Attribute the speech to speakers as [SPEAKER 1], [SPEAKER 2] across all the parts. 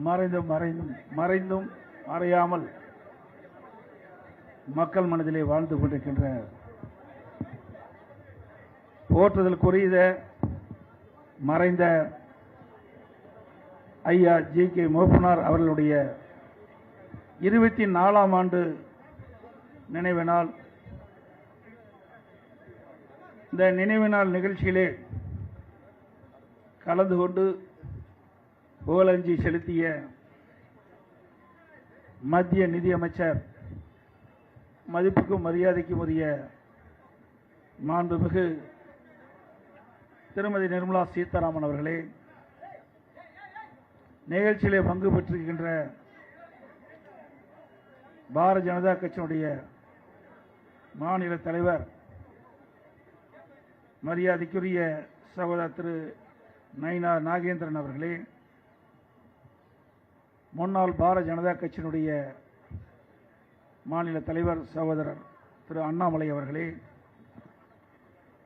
[SPEAKER 1] மறைந்தும் மறையாமல் மக்கள் மனதிலே வாழ்ந்து கொண்டிருக்கின்ற போற்றுதலுக்குரிய மறைந்த ஐயா ஜி.கே. மூப்பனார் அவர்களுடைய 24ஆம் ஆண்டு நினைவு நாள். இந்த நினைவு நாள் நிகழ்ச்சியிலே கலந்து கொண்டு புகழஞ்சி செலுத்திய மத்திய நிதியமைச்சர், மதிப்புக்கும் மரியாதைக்கும் உரிய மாண்புமிகு திருமதி நிர்மலா சீதாராமன் அவர்களே, நிகழ்ச்சியிலே பங்கு பெற்றிருக்கின்ற பாரதிய ஜனதா கட்சியினுடைய மாநில தலைவர் மரியாதைக்குரிய சகோதரர் திரு நயினார் நாகேந்திரன் அவர்களே, முன்னாள் பாரதிய ஜனதா கட்சியினுடைய மாநில தலைவர் சகோதரர் திரு அண்ணாமலை அவர்களே,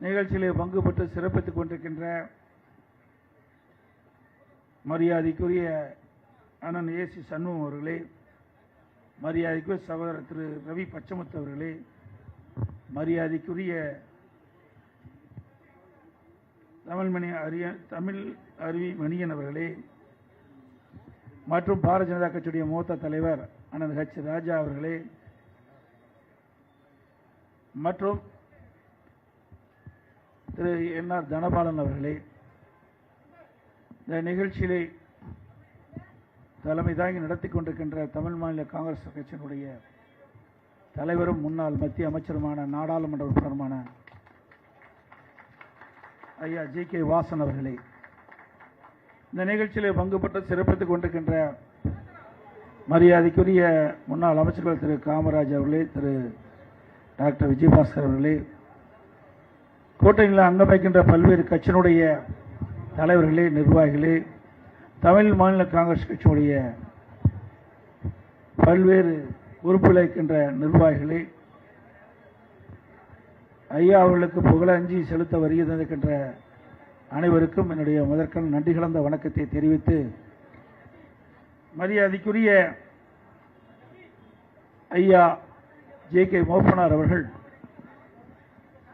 [SPEAKER 1] நிகழ்ச்சியிலே பங்கு பெற்று சிறப்பித்துக் கொண்டிருக்கின்ற மரியாதைக்குரிய அண்ணன் ஏசி சண்முகம் அவர்களே, மரியாதைக்குரிய சகோதரர் திரு ரவி பச்சமுத்து அவர்களே, மரியாதைக்குரிய தமிழ் அருவி மணியன் அவர்களே, மற்றும் பாரதிய ஜனதா கட்சியுடைய மூத்த தலைவர் அண்ணன் ஹெச் ராஜா அவர்களே, மற்றும் திரு என்.ஆர். தனபாலன் அவர்களே, இந்த நிகழ்ச்சியிலே தலைமை தாங்கி நடத்தி கொண்டிருக்கின்ற தமிழ் மாநில காங்கிரஸ் கட்சியினுடைய தலைவரும் முன்னாள் மத்திய அமைச்சருமான நாடாளுமன்ற உறுப்பினருமான ஐயா ஜி.கே. வாசன் அவர்களே, இந்த நிகழ்ச்சியிலே பங்கு பெற்று சிறப்பித்துக் கொண்டிருக்கின்ற மரியாதைக்குரிய முன்னாள் அமைச்சர்கள் திரு காமராஜ் அவர்களே, திரு டாக்டர் விஜயபாஸ்கர் அவர்களே, கூட்டணியில் அங்கம் வைக்கின்ற பல்வேறு கட்சியினுடைய தலைவர்களே, நிர்வாகிகளே, தமிழ் மாநில காங்கிரஸ் கட்சியினுடைய பல்வேறு உறுப்பில் இருக்கின்ற நிர்வாகிகளே, ஐயா அவர்களுக்கு புகழஞ்சி செலுத்த வருகை தந்திருக்கின்ற அனைவருக்கும் என்னுடைய முதற்கண் நன்றி கலந்த வணக்கத்தை தெரிவித்து, மரியாதைக்குரிய ஐயா ஜே.கே. மூப்பனார் அவர்கள்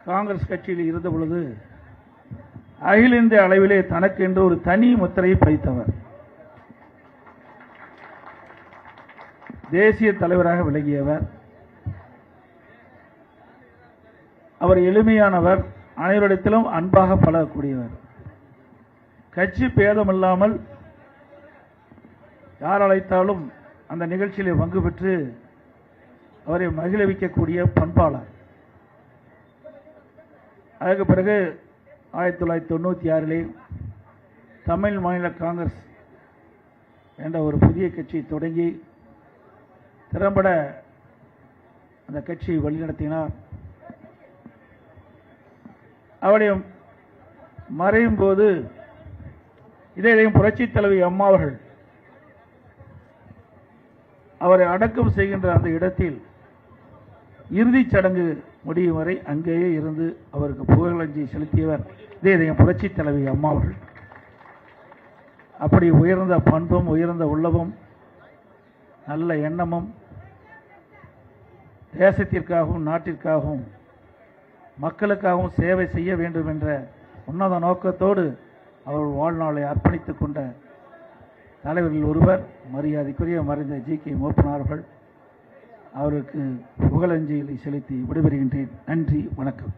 [SPEAKER 1] காங்கிரஸ் கட்சியில் இருந்த பொழுது அகில இந்திய அளவிலே தனக்கு என்று ஒரு தனி முத்திரையை பதித்தவர். தேசிய தலைவராக விளங்கியவர். அவர் எளிமையானவர், அனைவரிடத்திலும் அன்பாக பழகக்கூடியவர். கட்சி பேதமில்லாமல் யார் அழைத்தாலும் அந்த நிகழ்ச்சியிலே பங்கு பெற்று அவரை மகிழ்விக்கக்கூடிய பண்பாளர். அதற்கு பிறகு 1996 தமிழ் மாநில காங்கிரஸ் என்ற ஒரு புதிய கட்சியை தொடங்கி திறம்பட அந்த கட்சியை வழிநடத்தினார். அவருடைய மறையும் போது இதையும் புரட்சித் தலைவி அம்மா அவர்கள் அவரை அடக்கம் செய்கின்ற அந்த இடத்தில் இறுதிச் சடங்கு முடியும் வரை அங்கேயே இருந்து அவருக்கு புகழஞ்சலி செலுத்தியவர் இதயம் புரட்சித் தலைவி அம்மா அவர்கள். அப்படி உயர்ந்த பண்பும் உயர்ந்த உள்ளமும் நல்ல எண்ணமும் தேசத்திற்காகவும் நாட்டிற்காகவும் மக்களுக்காகவும் சேவை செய்ய வேண்டும் என்ற உன்னத நோக்கத்தோடு அவர் வாழ்நாளை அர்ப்பணித்துக் கொண்ட தலைவர்கள் ஒருவர் மரியாதைக்குரிய மறைந்த ஜி.கே. மூப்பனார் அவர்கள். அவருக்கு புகழஞ்சலி செலுத்தி விடைபெறுகின்றேன். நன்றி, வணக்கம்.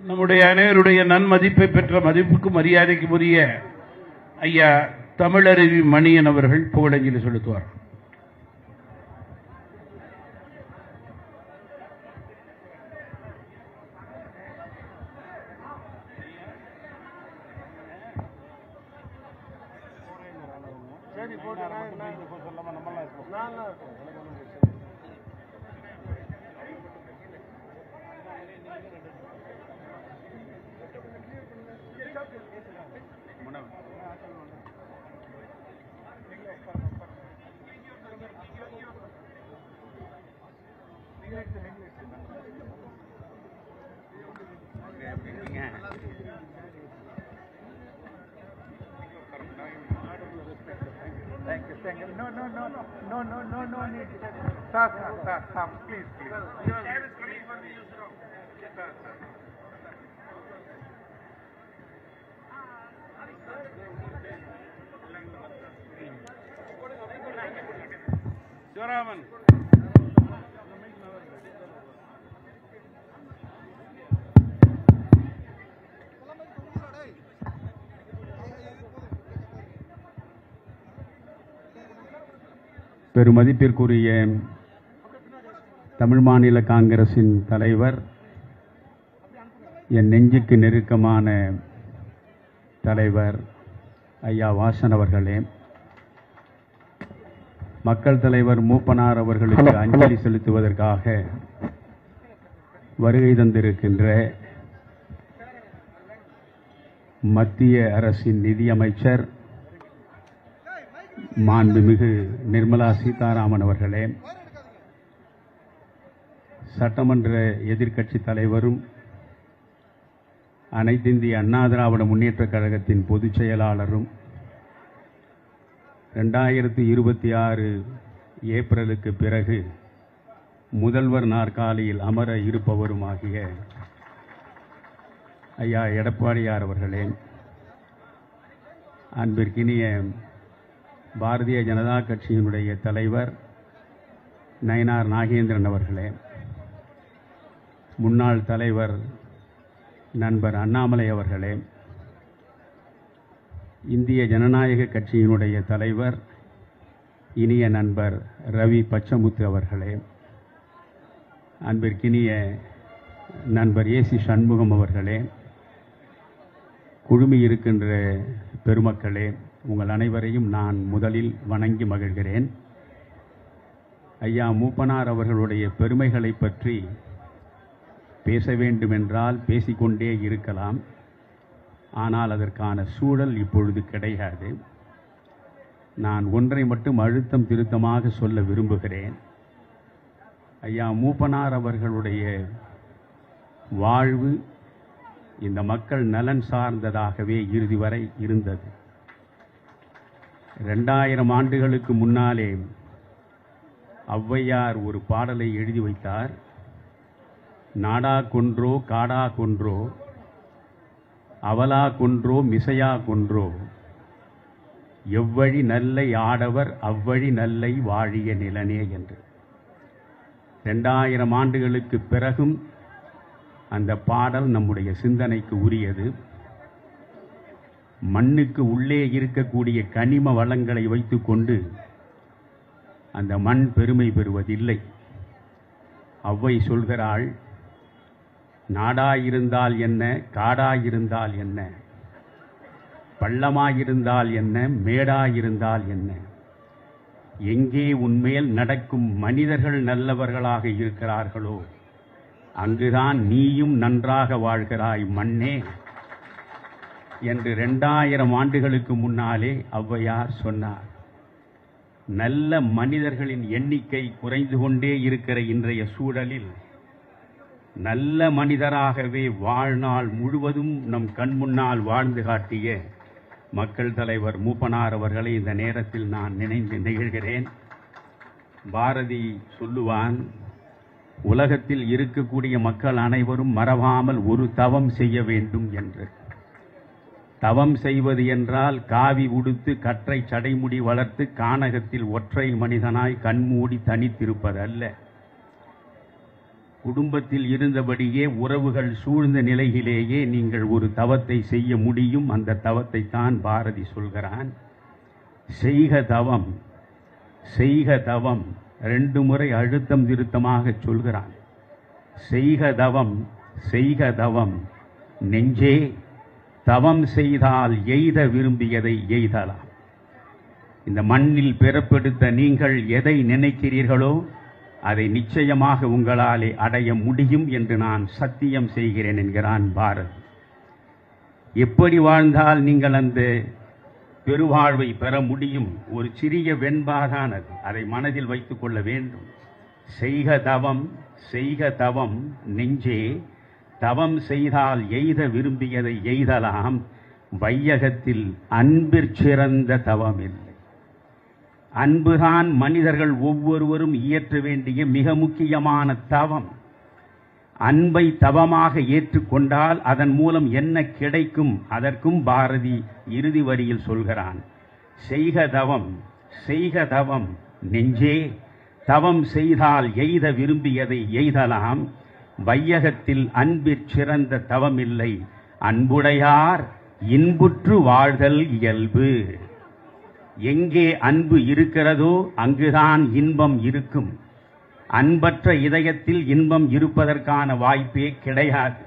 [SPEAKER 2] நம்முடைய அனைவருடைய நன்மதிப்பை பெற்ற மதிப்புக்கும் மரியாதைக்கும் உரிய ஐயா தமிழருவி மணியன் அவர்கள் புகழஞ்சலி செலுத்துவார். பேசாதீங்க.
[SPEAKER 3] Thank you. No need. Sir, please.
[SPEAKER 2] Sivaraman.
[SPEAKER 4] பெருமதிப்பிற்குரிய Tamil மாநில காங்கிரசின் தலைவர், என் நெஞ்சுக்கு நெருக்கமான தலைவர் ஐயா வாசன் அவர்களே, மக்கள் தலைவர் மூப்பனார் அவர்களுக்கு அஞ்சலி செலுத்துவதற்காக வருகை தந்திருக்கின்ற மத்திய அரசின் நிதியமைச்சர் மாண்புமிகு நிர்மலா சீதாராமன் அவர்களே, சட்டமன்ற எதிர்க்கட்சி தலைவரும் அனைத்திந்திய அண்ணா திராவிட முன்னேற்றக் கழகத்தின் பொதுச் செயலாளரும் 2026 ஏப்ரலுக்கு பிறகு முதல்வர் நாற்காலியில் அமர இருப்பவருமாகிய ஐயா எடப்பாடியார் அவர்களே, அன்பிற்கினிய பாரதிய ஜனதா கட்சியினுடைய தலைவர் நயினார் நாகேந்திரன் அவர்களே, முன்னாள் தலைவர் நண்பர் அண்ணாமலை அவர்களே, இந்திய ஜனநாயக கட்சியினுடைய தலைவர் இனிய நண்பர் ரவி பச்சமுத்து அவர்களே, அன்பிற்கினிய நண்பர் ஏசி சண்முகம் அவர்களே, குழுமி இருக்கின்ற பெருமக்களே, உங்கள் அனைவரையும் நான் முதலில் வணங்கி மகிழ்கிறேன். ஐயா மூப்பனார் அவர்களுடைய பெருமைகளை பற்றி பேச வேண்டுமென்றால் பேசிக்கொண்டே இருக்கலாம். ஆனால் அதற்கான சூழல் இப்பொழுது கிடையாது. நான் ஒன்றை மட்டும் அழுத்தம் திருத்தமாக சொல்ல விரும்புகிறேன். ஐயா மூப்பனார் அவர்களுடைய வாழ்வு இந்த மக்கள் நலன் சார்ந்ததாகவே இறுதி வரை இருந்தது. 2000 ஆண்டுகளுக்கு முன்னாலே ஔவையார் ஒரு பாடலை எழுதி வைத்தார். நாடா கொன்றோ காடா கொன்றோ அவலா கொன்றோ மிசையா கொன்றோ எவ்வழி நல்லை ஆடவர் அவ்வழி நல்லை வாழிய நிலனே என்று. 2000 ஆண்டுகளுக்கு பிறகும் அந்த பாடல் நம்முடைய சிந்தனைக்கு உரியது. மண்ணுக்கு உள்ளே இருக்கக்கூடிய கனிம வளங்களை வைத்துக்கொண்டு அந்த மண் பெருமை பெறுவதில்லை. ஔவை சொல்கிறாள், நாடாயிருந்தால் என்ன, காடாயிருந்தால் என்ன, பள்ளமாயிருந்தால் என்ன, மேடாயிருந்தால் என்ன, எங்கே உன்மேல் நடக்கும் மனிதர்கள் நல்லவர்களாக இருக்கிறார்களோ அங்குதான் நீயும் நன்றாக வாழ்கிறாய் மண்ணே என்று 2000 ஆண்டுகளுக்கு முன்னாலே ஔவையார் சொன்னார். நல்ல மனிதர்களின் எண்ணிக்கை குறைந்து கொண்டே இருக்கிற இன்றைய சூழலில் நல்ல மனிதராகவே வாழ்நாள் முழுவதும் நம் கண் முன்னால் வாழ்ந்து காட்டிய மக்கள் தலைவர் மூப்பனார் அவர்களை இந்த நேரத்தில் நான் நினைந்து நெகிழ்கிறேன். பாரதி சொல்லுவான், உலகத்தில் இருக்கக்கூடிய மக்கள் அனைவரும் மறவாமல் ஒரு தவம் செய்ய வேண்டும் என்று. தவம் செய்வது என்றால் காவி உடுத்து கற்றை சடைமுடி வளர்த்து கானகத்தில் ஒற்றை மனிதனாய் கண்மூடி தனித்திருப்பதல்ல. குடும்பத்தில் இருந்தபடியே உறவுகள் சூழ்ந்த நிலையிலேயே நீங்கள் ஒரு தவத்தை செய்ய முடியும். அந்த தவத்தை தான் பாரதி சொல்கிறான். செய்க தவம், செய்க தவம், 2 முறை அழுத்தம் திருத்தமாக சொல்கிறான். செய்க தவம், செய்க தவம், நெஞ்சே தவம் செய்தால் எய்த விரும்பியதை எய்தலாம். இந்த மண்ணில் பிறப்பெடுத்த நீங்கள் எதை நினைக்கிறீர்களோ அதை நிச்சயமாக உங்களாலே அடைய முடியும் என்று நான் சத்தியம் செய்கிறேன் என்கிறான் பாரதி. எப்படி வாழ்ந்தால் நீங்கள் அந்த பெருவாழ்வை பெற முடியும்? ஒரு சிறிய வெண்பாதான் அது. அதை மனதில் வைத்துக் கொள்ள வேண்டும். செய்க தவம், செய்க தவம், நெஞ்சே தவம் செய்தால் எய்த விரும்பியதை எய்தலாம், வையகத்தில் அன்பிற் தவம் இல்லை. அன்புதான் மனிதர்கள் ஒவ்வொருவரும் இயற்ற வேண்டிய மிக முக்கியமான தவம். அன்பை தவமாக ஏற்றுக்கொண்டால் அதன் மூலம் என்ன கிடைக்கும்? அதற்கும் பாரதி இறுதி வரியில் சொல்கிறான், செய்க தவம் செய்க தவம் நெஞ்சே, தவம் செய்தால் எய்த விரும்பியதை எய்தலாம், வையகத்தில் அன்பிற் தவம் இல்லை, அன்புடையார் இன்புற்று வாழ்தல் இயல்பு. எங்கே அன்பு இருக்கிறதோ அங்குதான் இன்பம் இருக்கும். அன்பற்ற இதயத்தில் இன்பம் இருப்பதற்கான வாய்ப்பே கிடையாது.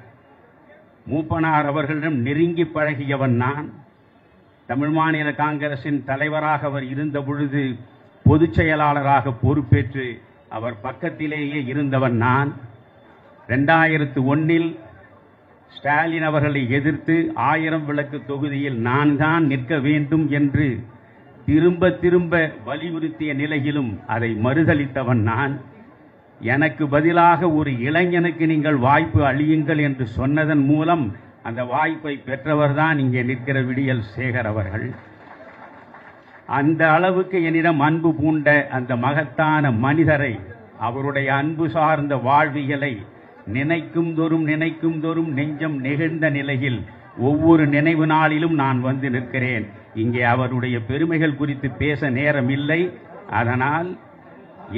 [SPEAKER 4] மூப்பனார் அவர்களிடம் நெருங்கி பழகியவன் நான். தமிழ் மாநில காங்கிரசின் தலைவராக அவர் இருந்த பொழுது பொதுச் செயலாளராக பொறுப்பேற்று அவர் பக்கத்திலேயே இருந்தவன் நான். 2001 ஸ்டாலின் அவர்களை எதிர்த்து 1000 விளக்கு தொகுதியில் நான் தான் நிற்க வேண்டும் என்று திரும்ப திரும்ப வலியுறுத்திய நிலையிலும் அதை மறுதளித்தவன் நான். எனக்கு பதிலாக ஒரு இளைஞனுக்கு நீங்கள் வாய்ப்பு அளியுங்கள் என்று சொன்னதன் மூலம் அந்த வாய்ப்பை பெற்றவர்தான் இங்கே நிற்கிற விடியல் சேகர் அவர்கள். அந்த அளவுக்கு என்னிடம் அன்பு பூண்ட அந்த மகத்தான மனிதரை, அவருடைய அன்பு சார்ந்த வாழ்வியலை நினைக்கும் தோறும் நெஞ்சம் நெகிழ்ந்த நிலையில் ஒவ்வொரு நினைவு நாளிலும் நான் வந்து நிற்கிறேன். இங்கே அவருடைய பெருமைகள் குறித்து பேச நேரம் இல்லை. அதனால்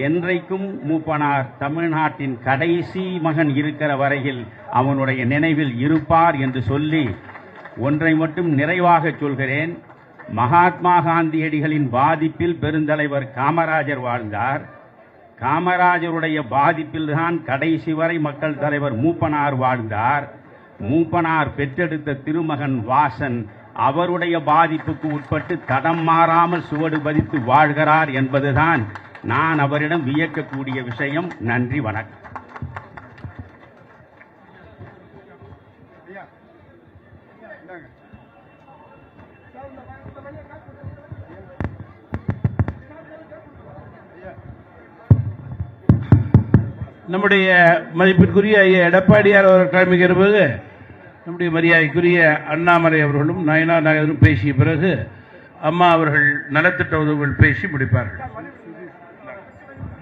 [SPEAKER 4] என்றைக்கும் மூப்பனார் தமிழ்நாட்டின் கடைசி மகன் இருக்கிற வரையில் அவனுடைய நினைவில் இருப்பார் என்று சொல்லி ஒன்றை மட்டும் நிறைவாக சொல்கிறேன். மகாத்மா காந்தியடிகளின் பாதிப்பில் பெருந்தலைவர் காமராஜர் வாழ்ந்தார். காமராஜருடைய பாதிப்பில் தான் கடைசி வரை மக்கள் தலைவர் மூப்பனார் வாழ்ந்தார். மூப்பனார் பெற்றெடுத்த திருமகன் வாசன் அவருடைய பாதிப்புக்கு உட்பட்டு தடம் மாறாமல் சுவடு பதித்து வாழ்கிறார் என்பதுதான் நான் அவரிடம் வியக்கக்கூடிய விஷயம். நன்றி, வணக்கம்.
[SPEAKER 2] நம்முடைய மதிப்பிற்குரிய ஐயா எடப்பாடியார் அவர்கள் கிளம்புகிற போது நம்முடைய மரியாதைக்குரிய அண்ணாமலை அவர்களும் நயனா நகரும் பேசிய பிறகு அம்மா அவர்கள் நலத்திட்ட உதவிகள் பேசி முடிப்பார்கள்.